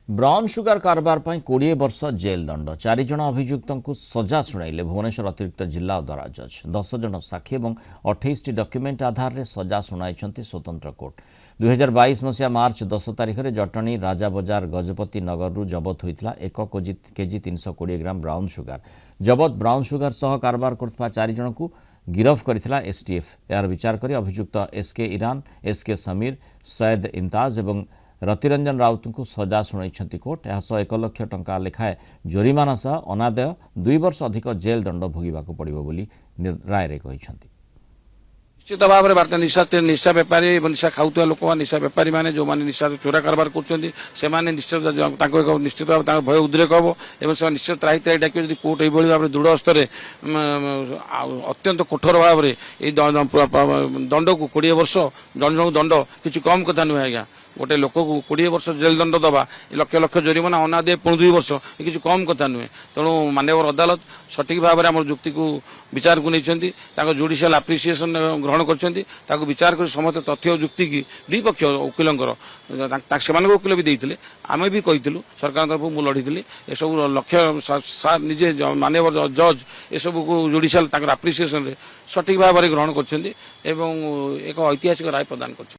Brown sugar कारबार पर 20 वर्ष जेल दंड 4 जन अभियुक्त सजा शुणाइले भुवनेश्वर अतिरिक्त जिला अदालत जज 10 जन साक्षी और 28 डॉक्यूमेंट आधार में सजा शुणाई स्वतंत्र कोर्ट 2022 मसीहा मार्च 10 तारिख में जटणी राजा बजार गजपति नगर जबत होता 1 केजी 320 ग्राम ब्राउन सुगर जबत ब्राउन सुगर सह कारबार कर 4 जन को गिरफ करथिला एसटीएफ यार विचार करी अभियुक्त SK Iran SK Samir Syed Imtaz और रतिरंजन राउत को सजा शुणाई कोर्ट यह 1 लाख टंका लेखाए जोरिमाना सह अनादय 2 वर्ष अधिक जेल दंड भोगवाक पड़ो बोली राय रे कहिसंती। निश्चित भाव में निशा बेपारी निशा खाऊा लोक निशा बेपारी मैंने जो मैंने निशा चोरा कारबार कर निश्चित भाव भय उद्रेक हम और निश्चित त्राही त्राही डाक कोर्ट ये भाव में दृढ़ स्तर अत्यंत कठोर भाव में दंड को 20 वर्ष जन दंड किसी कम कथा नुहे आज्ञा गोटे लोक को 20 वर्ष जेल दंड दबा लक्ष लक्ष जोरिमाना अनादे पुणी 2 वर्ष ये किसी कम कथा नुहे तेणु माननीय अदालत सठिक भाव में आम जुक्ति को विचार को नहीं जुडिशियल आप्रिसीएसन ग्रहण कर विचार कर समस्त तथ्य जुक्ति की द्विपक्ष वकिलंकर से वकिल भी देते आम भी कही सरकार तरफ मुझे लड़ी ये सब लक्ष्य निजे माननीय जज ये सब को जुडिशियल आप्रिसीएसन सठिक भाव में ग्रहण कर एक ऐतिहासिक राय प्रदान कर।